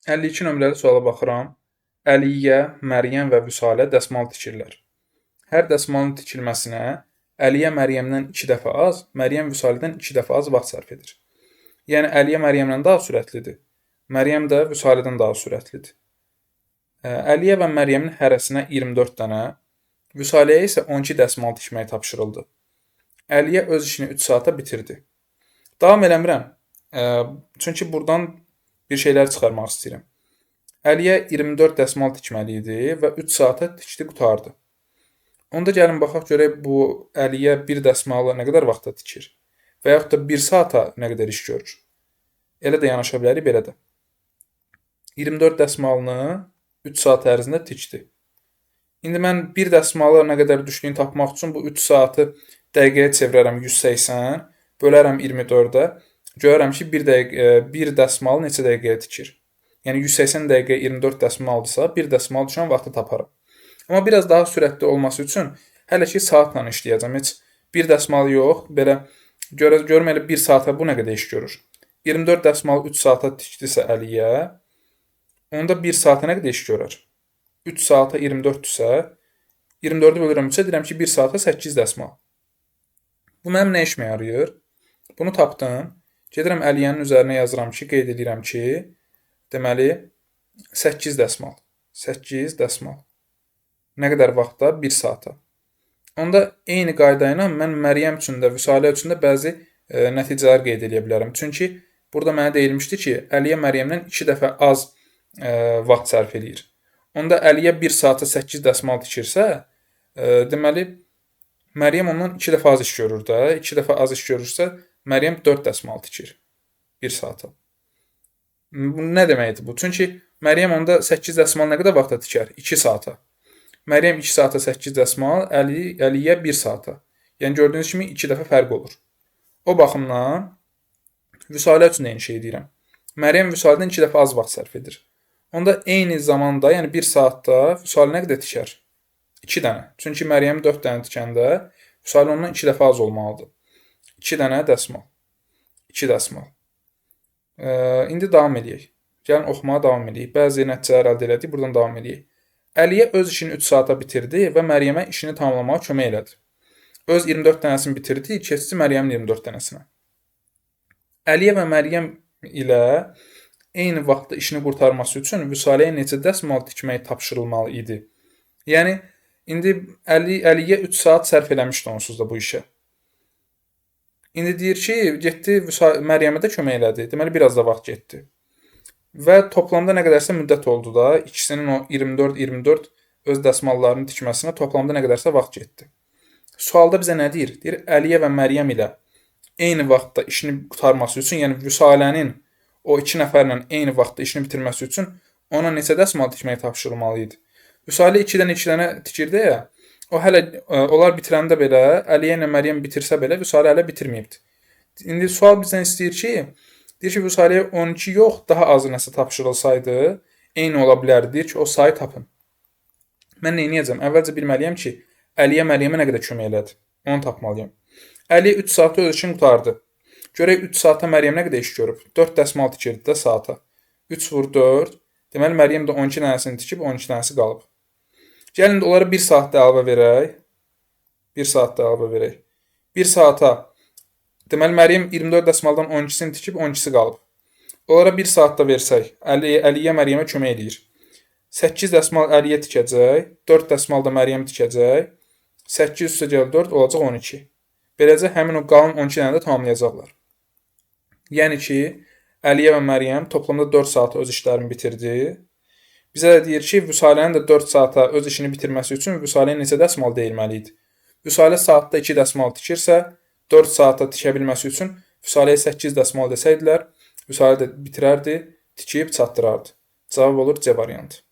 52 nömrəli suala baxıram. Əliyə, Məryəm və Vüsalə dəsmal tikirlər. Hər dəsmalın tikilməsinə Əliyə Məryəmdən 2 dəfə az, Məryəm Vüsalədən 2 dəfə az vaxt sərf edir. Yəni Əliyə Məryəmdən daha sürətlidir. Məryəm də Vüsalədən daha sürətlidir. Əliyə və Məryəmin hərəsinə 24 dənə, Vüsaləyə isə 12 dəsmal tikməyi tapşırıldı. Əliyə öz işini 3 saata bitirdi. Davam eləmirəm. Çünki buradan bir şeylər çıxarmaq istəyirəm. Əliyə 24 dəsmal tikməli idi və 3 saata tikdi, qurtardı. Onda gəlin baxaq görək bu Əliyə bir dəsmalı nə qədər vaxtda tikir və yaxud da 1 saata nə qədər iş görür. Elə də yanaşa bilərik, belə də. 24 dəsmalını 3 saat ərzində tikdi. İndi mən bir dəsmalı nə qədər düşdüyünü tapmaq üçün bu 3 saatı dəqiqəyə çevirərəm 180, bölərəm 24-ə, görərəm ki, bir dəsmalı neçə dəqiqəyə tikir. Yəni 180 dəqiqə 24 dəsmaldırsa, bir dəsmal düşən vaxtı taparım. Amma biraz daha sürətli olması üçün hələ ki saatla işləyəcəm. Heç bir dəsmal yox, belə görüm elə 1 saata bu nə qədər iş görür. 24 dəsmal 3 saata tikdisə Əliyə, onda 1 saata nə qədər iş görər? 3 saata 24-dürsə, 24-ü bölürəm 3-ə, deyirəm ki, 1 saata 8 dəsmal. Bu mənim nə işimə yarayır? Bunu tapdım. Gedirəm Əliyənin üzərinə yazıram ki, qeyd edirəm ki, deməli 8 dəsmal. 8 dəsmal. Nə qədər vaxtda? 1 saata. Onda eyni qayda ilə mən Məryəm üçün də, Vüsalə üçün də bəzi nəticələr qeyd edə bilərəm. Çünki burada mənə deyilmişdi ki, Əliyə Məryəmdən 2 dəfə az vaxt sərf eləyir. Onda Əliyə 1 saata 8 dəsmal tikirsə, deməli Məryəm ondan 2 dəfə az iş görür də. 2 dəfə az iş görürsə, Məryəm 4 dəsmal tikir 1 saata. Nə deməkdir bu? Çünki Məryəm onda 8 dəsmal nə qədər vaxta tikər? 2 saata. Məryəm 2 saata 8 dəsmal, Əliyə 1 saata. Yəni gördüyünüz kimi 2 dəfə fərq olur. O baxımdan Vüsalə üçün də eyni şey deyirəm. Məryəm Vüsalədən 2 dəfə az vaxt sərf edir. Onda eyni zamanda, yəni 1 saatda Vüsalə nə qədər tikər? 2 dənə. Çünki Məryəm 4 dənə tikəndə Vüsalə ondan 2 dəfə az olmalıdır. 2 dənə dəsmal. 2 dəsmal. İndi davam edək. Gəlin oxumağa davam edək. Bəzi nəticələr əldə elədik, buradan davam edək. Əliyə öz işini 3 saata bitirdi və Məryəmə işini tamamlamağa kömək elədi. Öz 24 dənəsini bitirdi, keçdi Məryəmin 24 dənəsinə. Əliyə və Məryəm ilə eyni vaxtda işini qurtarması üçün Vüsaləyə neçə dəsmal tikmək tapşırılmalı idi? Yəni, indi Əliyə 3 saat sərf eləmişdi onsuz da bu işə. İndi deyir ki, getdi Məryəmə də kömək elədi. Deməli, biraz da vaxt getdi. Və toplamda nə qədərsə müddət oldu da, ikisinin o 24-24 öz dəsmallarını tikməsinə toplamda nə qədərsə vaxt getdi. Sualda bizə nə deyir? Deyir, Əliyə və Məryəm ilə eyni vaxtda işini qurtarması üçün, yəni Vüsalənin o 2 nəfərlə eyni vaxtda işini bitirməsi üçün ona neçə dəsmal tikmək tapşırılmalı idi? Vüsalə 2-dən 2 dənə tikirdi ya, o hələ onlar bitirəndə belə, Əliyə ilə Məryəm bitirsə belə, Vüsalə hələ bitirməyibdi. İndi sual bizdən istəyir ki, deyir ki, Vüsaləyə 12 yox, daha azı nəsə tapşırılsaydı, eyni ola bilərdi. Deyir ki, o sayı tapın. Mən nə edəcəm? Əvvəlcə bilməliyəm ki, Əliyə Məryəmə nə qədər kömək elədi. Onu tapmalıyam. Əliyə 3 saatda öz işini qurtardı. Görək 3 saata Məryəm nə qədər iş görüb? 4 dəsmal tikirdi də saata. 3 vur 4. Deməli, Məryəm də 12 dənəsini tikib, 12 dənəsi qalıb. Gəlin də onlara 1 saatda əlavə verək. 1 saatda əlavə verək. 1 saata deməli, Məryəm 24 dəsmaldan 12-sini tikib, 12-si qalıb. Onlara 1 saatda versək, Əliyə Məryəmə kömək edir. 8 dəsmal Əliyə tikəcək, 4 dəsmal da Məryəm tikəcək. 8 üstə gəl 4 olacaq 12. Beləcə həmin o qalan 12 dənə də tamamlayacaqlar. Yəni ki, Əliyə və Məryəm toplamda 4 saata öz işlərini bitirdi. Bizə də deyir ki, Vüsalənin də 4 saata öz işini bitirməsi üçün Vüsaləyə neçə dəsmal deyilməli idi? Vüsalə saatda 2 dəsmal tikirsə, 4 saata tikə bilməsi üçün Vüsaləyə 8 dəsmal desəydilər, Vüsalə də bitirərdi, tikib çatdırardı. Cavab olur C variantı.